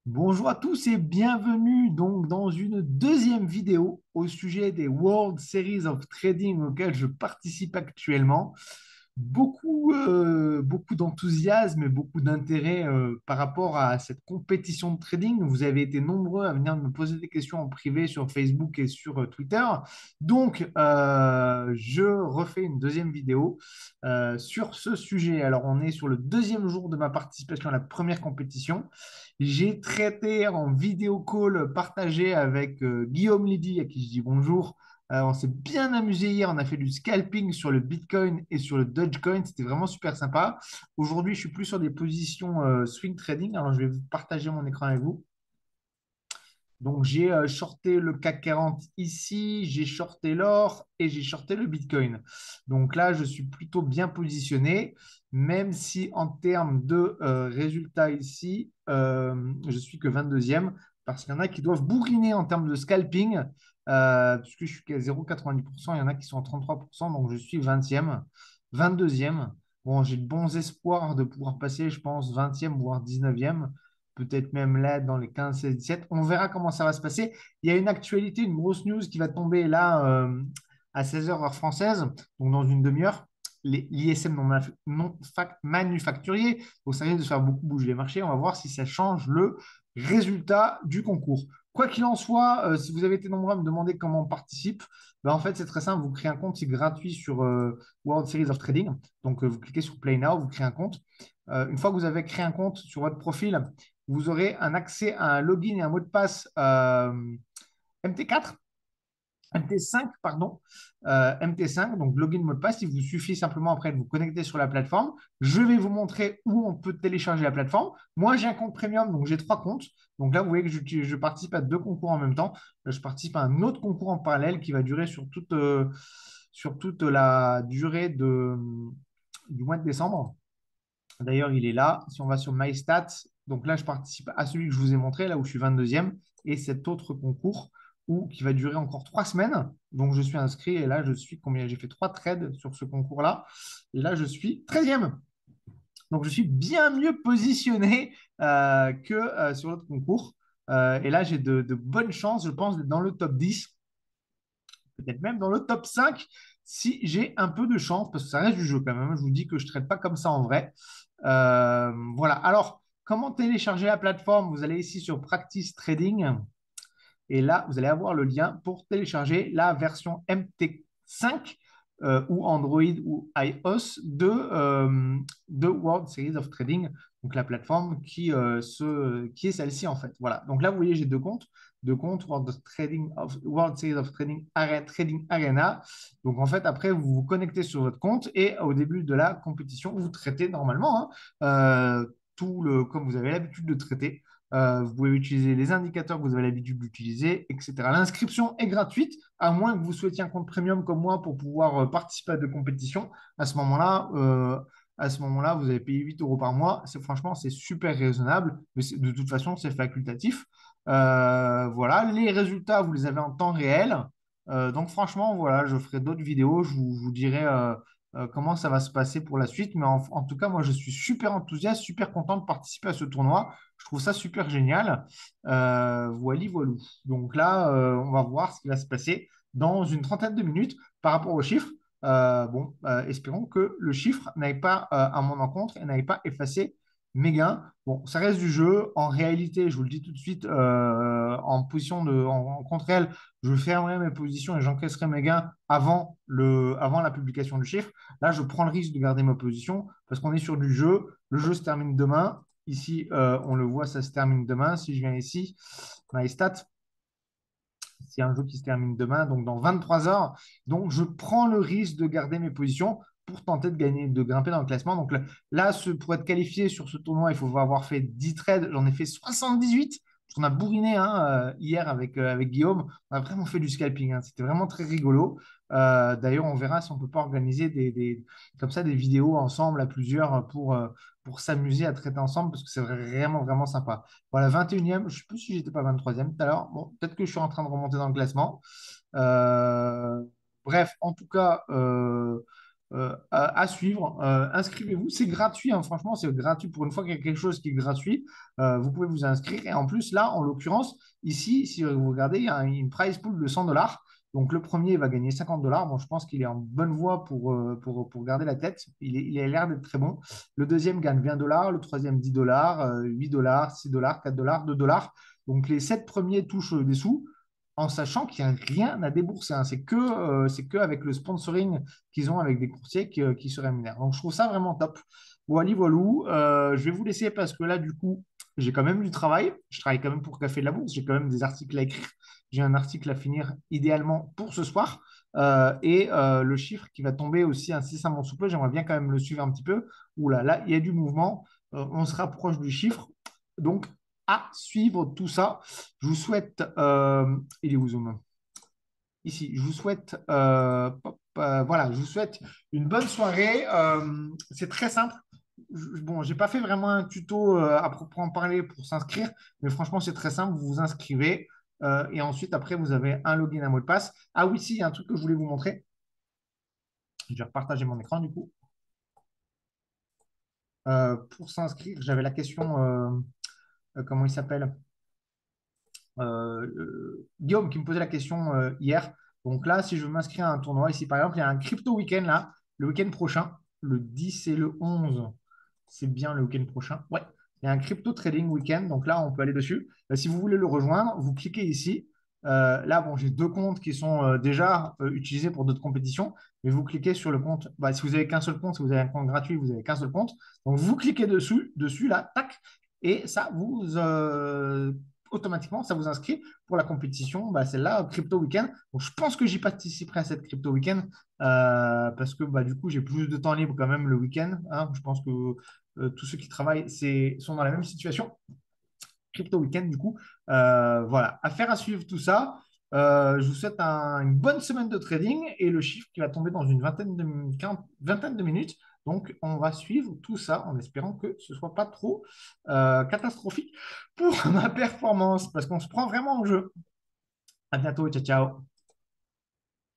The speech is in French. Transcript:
Bonjour à tous et bienvenue donc dans une deuxième vidéo au sujet des World Series of Trading auxquelles je participe actuellement. Beaucoup d'enthousiasme et beaucoup d'intérêt par rapport à cette compétition de trading. Vous avez été nombreux à venir me poser des questions en privé sur Facebook et sur Twitter. Donc, je refais une deuxième vidéo sur ce sujet. Alors, on est sur le deuxième jour de ma participation à la première compétition. J'ai traité en vidéo call partagé avec Guillaume Lydie, à qui je dis bonjour. On s'est bien amusé hier. On a fait du scalping sur le Bitcoin et sur le Dogecoin. C'était vraiment super sympa. Aujourd'hui, je suis plus sur des positions swing trading. Alors, je vais vous partager mon écran avec vous. Donc, j'ai shorté le CAC 40 ici, j'ai shorté l'or et j'ai shorté le Bitcoin. Donc là, je suis plutôt bien positionné, même si en termes de résultats ici, je suis que 22e, parce qu'il y en a qui doivent bourriner en termes de scalping, puisque je suis qu'à 0,90%, il y en a qui sont à 33%, donc je suis 20e, 22e. Bon, j'ai de bons espoirs de pouvoir passer, je pense, 20e, voire 19e, peut-être même là dans les 15, 16, 17. On verra comment ça va se passer. Il y a une actualité, une grosse news qui va tomber là à 16 heures heure française, donc dans une demi-heure. L'ISM manufacturier, donc ça risque de faire beaucoup bouger les marchés. On va voir si ça change le résultat du concours. Quoi qu'il en soit, si vous avez été nombreux à me demander comment on participe, ben en fait, c'est très simple. Vous créez un compte, c'est gratuit sur World Series of Trading. Donc, vous cliquez sur Play Now, vous créez un compte. Une fois que vous avez créé un compte sur votre profil, vous aurez un accès à un login et un mot de passe MT4, MT5, pardon, MT5, donc login, mot de passe. Il vous suffit simplement après de vous connecter sur la plateforme. Je vais vous montrer où on peut télécharger la plateforme. Moi, j'ai un compte premium, donc j'ai trois comptes. Donc là, vous voyez que je participe à deux concours en même temps. Là, je participe à un autre concours en parallèle qui va durer sur toute la durée du mois de décembre. D'ailleurs, il est là. Si on va sur My Stats, donc là, je participe à celui que je vous ai montré, là où je suis 22e, et cet autre concours qui va durer encore 3 semaines. Donc, je suis inscrit et là, je suis combien? J'ai fait 3 trades sur ce concours-là. Et là, je suis 13e. Donc, je suis bien mieux positionné que sur l'autre concours. Et là, j'ai de bonnes chances, je pense, d'être dans le top 10, peut-être même dans le top 5 si j'ai un peu de chance, parce que ça reste du jeu quand même. Je vous dis que je ne traite pas comme ça en vrai. Voilà. Alors, comment télécharger la plateforme? Vous allez ici sur Practice Trading et là, vous allez avoir le lien pour télécharger la version MT5 ou Android ou iOS de World Series of Trading, donc la plateforme qui est celle-ci en fait. Voilà. Donc là, vous voyez, j'ai deux comptes World Series of Trading, Trading Arena. Donc en fait, après, vous vous connectez sur votre compte et au début de la compétition, vous traitez normalement comme vous avez l'habitude de traiter. Vous pouvez utiliser les indicateurs que vous avez l'habitude d'utiliser, etc. L'inscription est gratuite, à moins que vous souhaitiez un compte premium comme moi pour pouvoir participer à des compétitions. À ce moment-là, vous allez payer 8 euros par mois. Franchement, c'est super raisonnable, mais de toute façon, c'est facultatif. Voilà, les résultats, vous les avez en temps réel. Donc franchement, voilà, je ferai d'autres vidéos, je vous dirai comment ça va se passer pour la suite. Mais en tout cas, moi, je suis super enthousiaste, super content de participer à ce tournoi. Je trouve ça super génial. Voilà, voilou. Donc là, on va voir ce qui va se passer dans une trentaine de minutes par rapport aux chiffres. Espérons que le chiffre n'aille pas à mon encontre et n'aille pas effacer mes gains. Bon, ça reste du jeu. En réalité, je vous le dis tout de suite, en compte réel, je fermerai mes positions et j'encaisserai mes gains avant la publication du chiffre. Là, je prends le risque de garder ma position parce qu'on est sur du jeu. Le jeu se termine demain. Ici, on le voit, ça se termine demain. Si je viens ici, dans les stats, c'est un jeu qui se termine demain, donc dans 23 heures. Donc, je prends le risque de garder mes positions pour tenter de gagner, de grimper dans le classement. Donc là, pour être qualifié sur ce tournoi, il faut avoir fait 10 trades. J'en ai fait 78. Parce qu'on a bourriné hier avec Guillaume. On a vraiment fait du scalping, hein. C'était vraiment très rigolo. D'ailleurs, on verra si on ne peut pas organiser comme ça des vidéos ensemble à plusieurs pour s'amuser à traiter ensemble parce que c'est vraiment, vraiment sympa. Voilà, 21e, je ne sais plus si j'étais pas 23e tout à l'heure. Bon, peut-être que je suis en train de remonter dans le classement. Euh, Bref, en tout cas, à suivre. Inscrivez-vous, c'est gratuit, hein, franchement, c'est gratuit. Pour une fois qu'il y a quelque chose qui est gratuit, vous pouvez vous inscrire. Et en plus, là, en l'occurrence, ici, si vous regardez, il y a une prize pool de 100 $. Donc, le premier va gagner 50 $. Bon, je pense qu'il est en bonne voie pour garder la tête. Il a l'air d'être très bon. Le deuxième gagne 20 $, le troisième 10 $, 8 $, 6 $, 4 $, 2 $. Donc, les 7 premiers touchent des sous en sachant qu'il n'y a rien à débourser, hein. C'est que avec le sponsoring qu'ils ont avec des courtiers qui se rémunèrent. Donc, je trouve ça vraiment top. Voilà, voilou. Je vais vous laisser parce que là, du coup, j'ai quand même du travail. Je travaille quand même pour Café de la Bourse. J'ai quand même des articles à écrire. J'ai un article à finir idéalement pour ce soir. Le chiffre qui va tomber aussi incessamment sous peu, j'aimerais bien quand même le suivre un petit peu. Ouh là, là, il y a du mouvement. On se rapproche du chiffre. Donc, à suivre tout ça. Je vous souhaite. Il est où Zoom? Ici. Je vous souhaite. Voilà, je vous souhaite une bonne soirée. C'est très simple. Bon, j'ai pas fait vraiment un tuto à proprement parler pour s'inscrire, mais franchement, c'est très simple. Vous vous inscrivez et ensuite, après, vous avez un login, un mot de passe. Ah oui, si, il y a un truc que je voulais vous montrer. Je vais repartager mon écran du coup. Pour s'inscrire, j'avais la question. Comment il s'appelle? Guillaume qui me posait la question hier. Donc là, si je veux m'inscrire à un tournoi, ici par exemple, il y a un crypto week-end là, le week-end prochain, le 10 et le 11. C'est bien le week-end prochain. Ouais, il y a un crypto trading week-end. Donc là, on peut aller dessus. Si vous voulez le rejoindre, vous cliquez ici. Là, bon, j'ai deux comptes qui sont déjà utilisés pour d'autres compétitions, mais vous cliquez sur le compte. Bah, si vous avez qu'un seul compte, si vous avez un compte gratuit, vous avez qu'un seul compte. Donc vous cliquez dessus là, tac, et ça vous automatiquement, ça vous inscrit pour la compétition, bah, celle-là, Crypto Weekend. Donc, je pense que j'y participerai à cette Crypto Weekend parce que bah, du coup, j'ai plus de temps libre quand même le week-end, hein. Je pense que tous ceux qui travaillent sont dans la même situation. Crypto Weekend, du coup. Voilà, affaire à suivre tout ça. Je vous souhaite une bonne semaine de trading et le chiffre qui va tomber dans une vingtaine de minutes. Donc, on va suivre tout ça en espérant que ce ne soit pas trop catastrophique pour ma performance parce qu'on se prend vraiment en jeu. À bientôt, ciao, ciao.